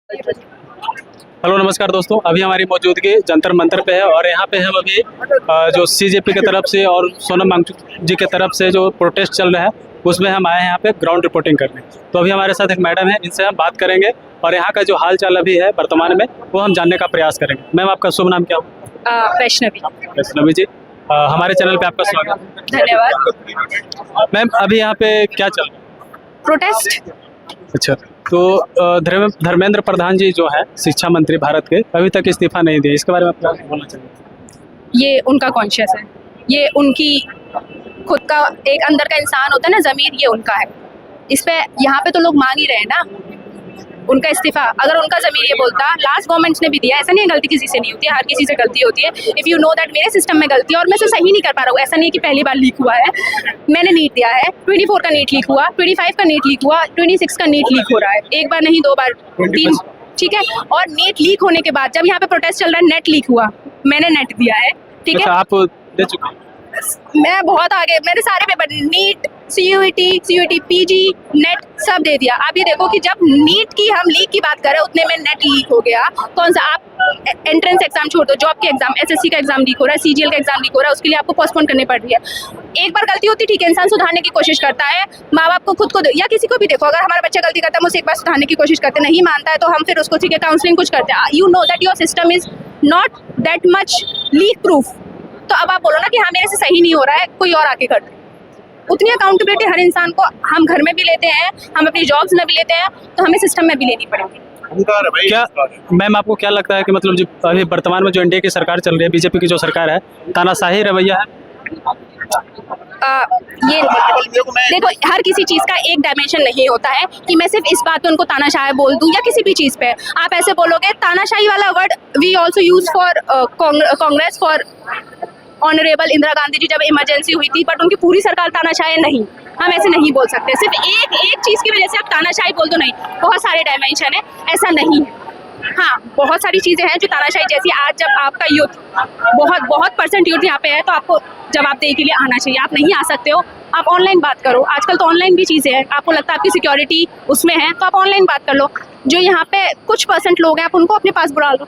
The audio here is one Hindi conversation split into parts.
हेलो नमस्कार दोस्तों, अभी हमारी मौजूदगी जंतर मंतर पे है और यहाँ पे हम अभी जो सीजेपी की तरफ से और सोनम वांगचुक जी की तरफ से जो प्रोटेस्ट चल रहा है उसमें हम आए हैं यहाँ पे ग्राउंड रिपोर्टिंग करने। तो अभी हमारे साथ एक मैडम है, इनसे हम बात करेंगे और यहाँ का जो हाल चाल अभी है वर्तमान में वो हम जानने का प्रयास करेंगे। मैम, आपका शुभ नाम क्या हो? वैष्णवी। वैष्णवी जी, हमारे चैनल पे आपका स्वागत। धन्यवाद। मैम, अभी यहाँ पे क्या चल रहा है? प्रोटेस्ट। अच्छा, तो धर्मेंद्र प्रधान जी जो है शिक्षा मंत्री भारत के, अभी तक इस्तीफा नहीं दिए, इसके बारे में आप क्या बोलना चाहिए? ये उनका कॉन्शियस है, ये उनकी खुद का एक अंदर का इंसान होता है ना, ज़मीर, ये उनका है। इस पे यहाँ पे तो लोग मांग ही रहे हैं ना उनका इस्तीफा। अगर उनका ज़मीर ये बोलता, लास्ट गवर्नमेंट्स ने भी दिया, ऐसा नहीं है गलती किसी से नहीं होती है, हर किसी से गलती होती है। इफ़ यू नो दैट मेरे सिस्टम में गलती है और मैं इसे सही नहीं कर पा रहा हूँ, ऐसा नहीं है कि पहली बार लीक हुआ है। मैंने नीट दिया है, 24 का नीट लीक हुआ, 25 का नीट लीक हुआ, 26 का नीट लीक हो रहा है, एक बार नहीं 2 बार 3, ठीक है। और नीट लीक होने के बाद जब यहाँ पे प्रोटेस्ट चल रहा है, नेट लीक हुआ, मैंने नेट दिया है, ठीक है। अच्छा, आप दे चुके हैं? मैं बहुत आगे, मैंने सारे paper NEET, CUET, PG, NET सब दे दिया। आप ये देखो कि जब नीट की हम लीक की बात करें उतने में नेट लीक हो गया। कौन सा, आप एंट्रेंस एग्जाम छोड़ दो, जॉब के एग्जाम, SSC का एग्जाम लीक हो रहा है, CGL का एग्जाम लीक हो रहा है, उसके लिए आपको पोस्टपोन करनी पड़ रही है। एक बार गलती होती, ठीक है, इंसान सुधारने की कोशिश करता है, माँ बाप को खुद को या किसी को भी देखो, अगर हमारा बच्चा गलती करता है, हम उसे एक बार सुधारने की कोशिश करते, नहीं मानता है तो हम फिर उसको, ठीक है, काउंसलिंग कुछ करते हैं। You know that your system is not that much leak proof. तो अब आप बोलो ना कि हाँ मेरे से सही नहीं हो रहा है, कोई और आके कर दे। उतनी अकाउंटेबिलिटी हर इंसान को हम घर में भी लेते हैं, हम अपनी जॉब्स में भी लेते हैं, तो हमें सिस्टम में भी लेनी पड़ेगी। क्या मैम, आपको क्या लगता है कि मतलब जो अभी वर्तमान में जो एनडीए की सरकार चल रही है, बीजेपी की जो सरकार है, तानाशाही रवैया है? ये देखो, हर किसी चीज़ का एक डायमेंशन नहीं होता है कि मैं सिर्फ इस बात पे उनको तानाशाही बोल दूं या किसी भी चीज़ पे। आप ऐसे बोलोगे, तानाशाही वाला word we also use for Congress, for honourable Indira Gandhi ji जब इमरजेंसी हुई थी, बट उनकी पूरी सरकार तानाशाही नहीं, हम ऐसे नहीं बोल सकते। सिर्फ एक चीज़ की वजह से आप तानाशाही बोल दो, नहीं, बहुत सारे डायमेंशन है, ऐसा नहीं है। हाँ, बहुत सारी चीज़ें हैं जो तानाशाही जैसी। आज जब आपका यूथ बहुत परसेंट यूथ यहाँ पे है, तो आपको जवाबदेही के लिए आना चाहिए। आप नहीं आ सकते हो, आप ऑनलाइन बात करो, आजकल तो ऑनलाइन भी चीज़ें हैं। आपको लगता है आपकी सिक्योरिटी उसमें है, तो आप ऑनलाइन बात कर लो। जो यहाँ पे कुछ परसेंट लोग हैं, आप उनको अपने पास बुला लो।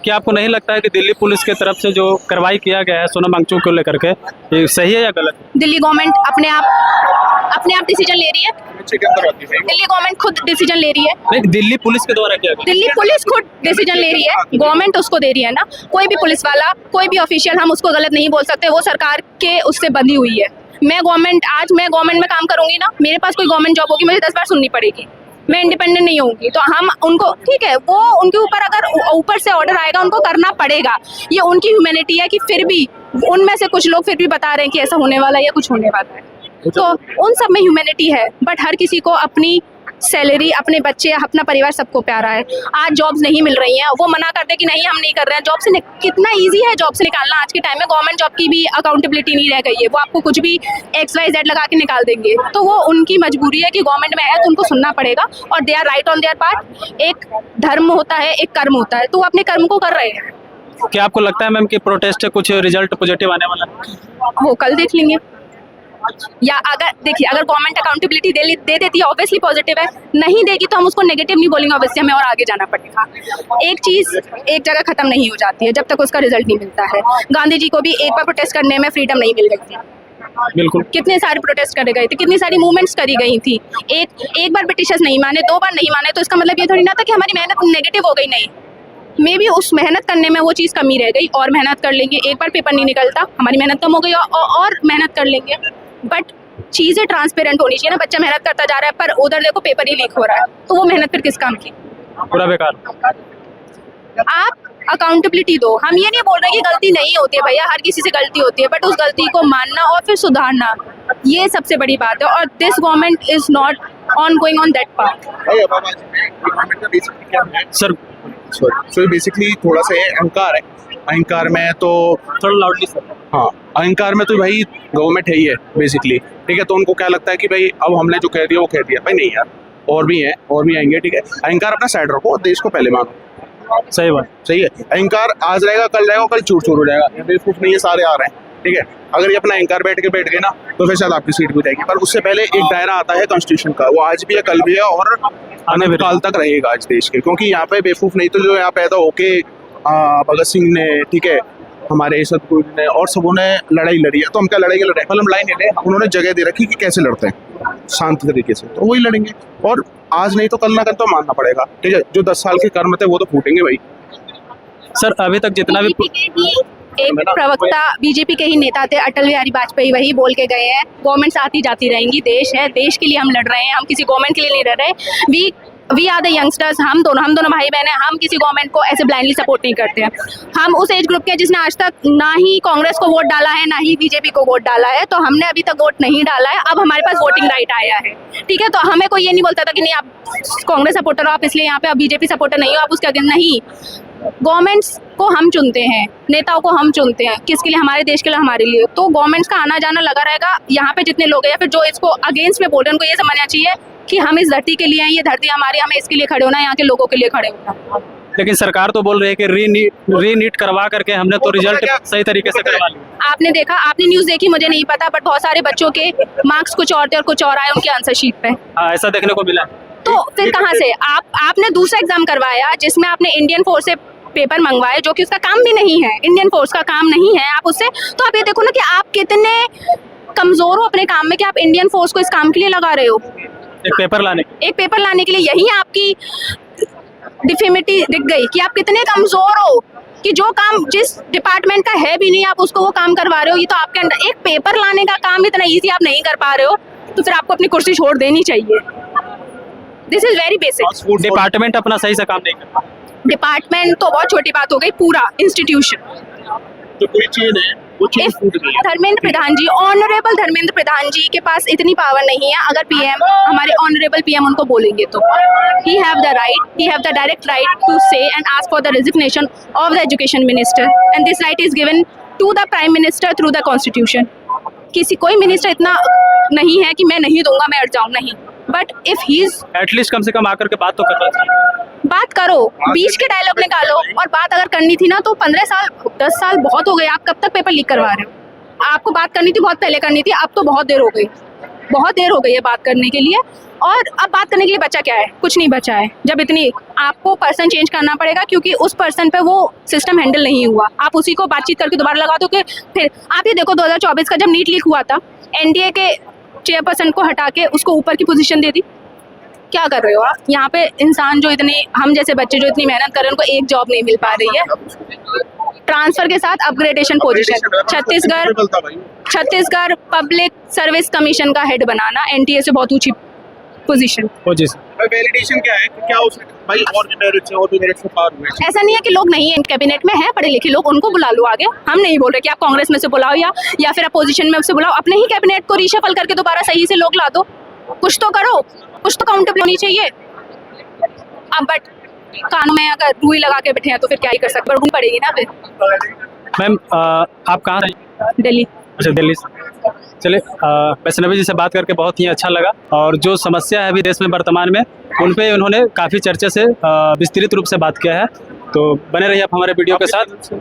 क्या आपको नहीं लगता है कि दिल्ली पुलिस की तरफ से जो कार्रवाई किया गया है सोनम वांगचुक को लेकर के, ये सही है या गलत? दिल्ली गवर्नमेंट अपने आप डिसीजन ले रही है। दिल्ली गवर्नमेंट खुद डिसीजन ले रही है। नहीं, दिल्ली पुलिस के द्वारा किया गया। दिल्ली पुलिस खुद डिसीजन ले रही है, गवर्नमेंट उसको दे रही है ना। कोई भी पुलिस वाला, कोई भी ऑफिशियल, हम उसको गलत नहीं बोल सकते, वो सरकार के उससे बंधी हुई है। मैं गवर्नमेंट में काम करूंगी ना, मेरे पास कोई गवर्नमेंट जॉब होगी, मुझे 10 बार सुननी पड़ेगी, मैं इंडिपेंडेंट नहीं होंगी। तो हम उनको, ठीक है, वो उनके ऊपर अगर ऊपर से ऑर्डर आएगा उनको करना पड़ेगा। ये उनकी ह्यूमैनिटी है कि फिर भी उनमें से कुछ लोग फिर भी बता रहे हैं कि ऐसा होने वाला है या कुछ होने वाला है, तो उन सब में ह्यूमैनिटी है। बट हर किसी को अपनी सैलरी, अपने बच्चे, अपना परिवार सबको प्यारा है। आज जॉब्स नहीं मिल रही हैं, वो मना कर दे कि नहीं हम नहीं कर रहे हैं जॉब से। कितना इजी है जॉब से निकालना आज के टाइम में। गवर्नमेंट जॉब की भी अकाउंटेबिलिटी नहीं रह गई है, वो आपको कुछ भी XYZ लगा के निकाल देंगे। तो वो उनकी मजबूरी है कि गवर्नमेंट में है तो उनको सुनना पड़ेगा, और they are right on their part. एक धर्म होता है, एक कर्म होता है, तो वो अपने कर्म को कर रहे हैं। क्या आपको लगता है मैम कि प्रोटेस्ट से कुछ रिजल्ट पॉजिटिव आने वाला है? वो कल देख लेंगे। या अगर देखिए, अगर गवर्नमेंट अकाउंटेबिलिटी दे देती है, ऑब्वियसली पॉजिटिव है। नहीं देगी तो हम उसको नेगेटिव नहीं बोलेंगे, ऑब्वियसली हमें और आगे जाना पड़ेगा। एक चीज़ एक जगह खत्म नहीं हो जाती है जब तक उसका रिजल्ट नहीं मिलता है। गांधी जी को भी एक बार प्रोटेस्ट करने में फ्रीडम नहीं मिल गई थी, बिल्कुल। कितने सारे प्रोटेस्ट करे गए थे, कितनी सारी मूवमेंट्स करी गई थी। एक बार ब्रिटिशर्स नहीं माने, 2 बार नहीं माने, तो इसका मतलब ये थोड़ी ना था कि हमारी मेहनत नेगेटिव हो गई। नहीं, मे बी उस मेहनत करने में वो चीज़ कमी रह गई, और मेहनत कर लेंगे। एक बार पेपर नहीं निकलता, हमारी मेहनत कम हो गई, और मेहनत कर लेंगे। बट चीज़ें ट्रांसपेरेंट होनी चाहिए ना। बच्चा मेहनत करता जा रहा है पर उधर देखो पेपर ही लीक हो रहा है, तो वो मेहनत फिर किस काम की? पूरा बेकार। आप अकाउंटेबिलिटी दो। हम ये नहीं बोल रहे कि गलती नहीं होती है भैया, हर किसी से गलती होती है, बट उस गलती को मानना और फिर सुधारना, ये सबसे बड़ी बात है। और this government is not on going on that path. Sir basically थोड़ा सा अहंकार है। अहंकार में तो थोड़ा लाउडली सर। हाँ, अहंकार में तो भाई गवर्नमेंट है ही है बेसिकली, ठीक है। तो उनको क्या लगता है कि भाई अब हमने जो कह दिया वो कह दिया, भाई नहीं यार, और भी हैं, और भी आएंगे, ठीक है। अहंकार अपना साइड रखो और देश को पहले मानो। सही बात, सही है। अहंकार आज रहेगा, कल रहेगा, कल चूर चूर हो जाएगा। बेवकूफ नहीं है, सारे आ रहे हैं, ठीक है। अगर ये अपना एंकर बैठ गए ना तो फिर शायद आपकी सीट भी जाएगी, पर उससे पहले एक दायरा आता है कॉन्स्टिट्यूशन का, वो आज भी है, कल भी है और आने काल तक रहेगा आज देश के। क्योंकि यहाँ पे बेवकूफ़ नहीं तो जो यहाँ पैदा होके भगत सिंह ने, ठीक है, हमारे सतगुरु ने और सबों ने लड़ाई लड़ी है, तो हम क्या लड़ाई लड़े, मतलब लड़ाई नहीं लड़े, उन्होंने जगह दे रखी कि कैसे लड़ते हैं शांत तरीके से, तो वही लड़ेंगे। और आज नहीं तो कल ना कल तो मानना पड़ेगा, ठीक है। जो 10 साल के कर्म थे वो तो फूटेंगे भाई। सर अभी तक जितना भी एक प्रवक्ता बीजेपी के ही नेता थे अटल बिहारी वाजपेयी, वही बोल के गए हैं गवर्नमेंट आती जाती रहेंगी, देश है, देश के लिए हम लड़ रहे हैं, हम किसी गवर्नमेंट के लिए नहीं लड़ रहे। वी आर द यंगस्टर्स, हम दोनों भाई बहन हैं, हम किसी गवर्नमेंट को ऐसे ब्लाइंडली सपोर्ट नहीं करते हैं। हम उस एज ग्रुप के जिसने आज तक ना ही कांग्रेस को वोट डाला है ना ही बीजेपी को वोट डाला है, तो हमने अभी तक वोट नहीं डाला है। अब हमारे पास वोटिंग राइट आया है, ठीक है। तो हमें कोई ये नहीं बोलता था कि नहीं आप कांग्रेस सपोर्टर हो, आप इसलिए यहाँ पे, आप बीजेपी सपोर्टर नहीं हो, आप उसके अगेंस्ट नहीं। गवर्नमेंट्स को हम चुनते हैं, नेताओं को हम चुनते हैं, किसके लिए, हमारे देश के लिए, हमारे लिए। तो गवर्नमेंट्स का आना जाना लगा रहेगा। यहाँ पे जितने लोग हैं या फिर जो इसको अगेंस्ट में बोल रहे हैं, उनको ये समझना चाहिए कि हम इस धरती के लिए हैं, ये धरती हमारी, हमें इसके लिए खड़े होना है, यहाँ के लोगों के लिए खड़े होना। लेकिन सरकार तो बोल रही है कि रीनीट करवा करके हमने तो रिजल्ट सही तरीके से करवा लिया। आपने देखा, आपने न्यूज़ देखी, मुझे नहीं पता, बट बहुत सारे बच्चों के मार्क्स कुछ और थे और कुछ और आए उनके आंसर शीट पे। हाँ, ऐसा देखने को मिला। तो फिर कहाँ से आपने दूसरा एग्जाम करवाया जिसमें आपने इंडियन फोर्स से पेपर मंगवाए, जो कि उसका काम भी नहीं है, इंडियन फोर्स का काम नहीं है। आप उससे, तो आप ये देखो ना कि आप कितने कमजोर हो अपने काम में कि आप इंडियन फोर्स को इस काम के लिए लगा रहे हो, एक पेपर लाने के लिए। यही आपकी डिफिमिटी दिख गई कि आप कितने कमजोर हो, कि जो काम जिस डिपार्टमेंट का है भी नहीं आप उसको वो काम करवा रहे हो। ये तो आपके अंदर, एक पेपर लाने का काम इतना इजी आप नहीं कर पा रहे हो, तो फिर आपको अपनी कुर्सी छोड़ देनी चाहिए। This is very basic. Department अपना सही से काम नहीं करता। डिपार्टमेंट तो बहुत छोटी बात हो गई, पूरा इंस्टीट्यूशन जो पूरी चेन है वो चेन फूट गई है। धर्मेंद्र प्रधान जी, ऑनरेबल धर्मेंद्र प्रधान जी के पास इतनी पावर नहीं है। अगर पीएम, हमारे ऑनरेबल पीएम उनको बोलेंगे तो he have the direct right to say and ask for the resignation of the education minister, and this right is given to the prime minister through the constitution. कोई मिनिस्टर इतना नहीं है कि मैं नहीं दूंगा, मैं अट जाऊँ, नहीं। But if he is, at least कम से कम आकर के बात तो करना चाहिए। बात करो, बीच के डायलॉग निकालो। और बात अगर करनी थी ना तो 15 साल 10 साल बहुत हो गए, आप कब तक पेपर लीक करवा रहे हो? आपको बात करनी थी, बहुत पहले करनी थी, अब तो बहुत देर हो गई, बहुत देर हो गई है बात करने के लिए। और अब बात करने के लिए बचा क्या है? कुछ नहीं बचा है। जब इतनी, आपको पर्सन चेंज करना पड़ेगा क्योंकि उस पर्सन पे वो सिस्टम हैंडल नहीं हुआ। आप उसी को बातचीत करके दोबारा लगा दो कि फिर आप ये देखो 2024 का जब नीट लीक हुआ था, एनडीए के चेयरपर्सन को हटा के उसको ऊपर की पोजीशन दे दी। क्या कर रहे हो आप? यहाँ पे इंसान जो इतने, हम जैसे बच्चे जो इतनी मेहनत कर रहे हैं, उनको एक जॉब नहीं मिल पा रही है। ट्रांसफर के साथ upgradation position, Chhattisgarh public service commission का हेड बनाना, एनटीए से बहुत ऊंची पोजीशन। वैलिडेशन क्या है, क्या उसने भाई और भी मेरिट्स है, और भी मेरिट्स से पार हुए। ऐसा नहीं है कि लोग नहीं है कैबिनेट में, है पढ़े लिखे लोग, उनको बुला लो आगे। हम नहीं बोल रहे कि आप कांग्रेस में से बुलाओ या फिर अपोजिशन में से बुलाओ, अपने ही कैबिनेट को रीशफल करके दोबारा सही से लोग ला दो। कुछ तो करो, कुछ तो काउंटेबल होनी चाहिए। अब बट कानून में अगर रूई लगा के बैठे हैं तो फिर क्या ही कर सकते, बढ़नी पड़ेगी ना फिर। मैम आप कहाँ रही? दिल्ली। अच्छा, दिल्ली से। चलिए, वैष्णवी जी से बात करके बहुत ही अच्छा लगा, और जो समस्या है अभी देश में वर्तमान में, उन पे उन्होंने काफ़ी चर्चा से विस्तृत रूप से बात किया है। तो बने रहिए आप हमारे वीडियो के साथ।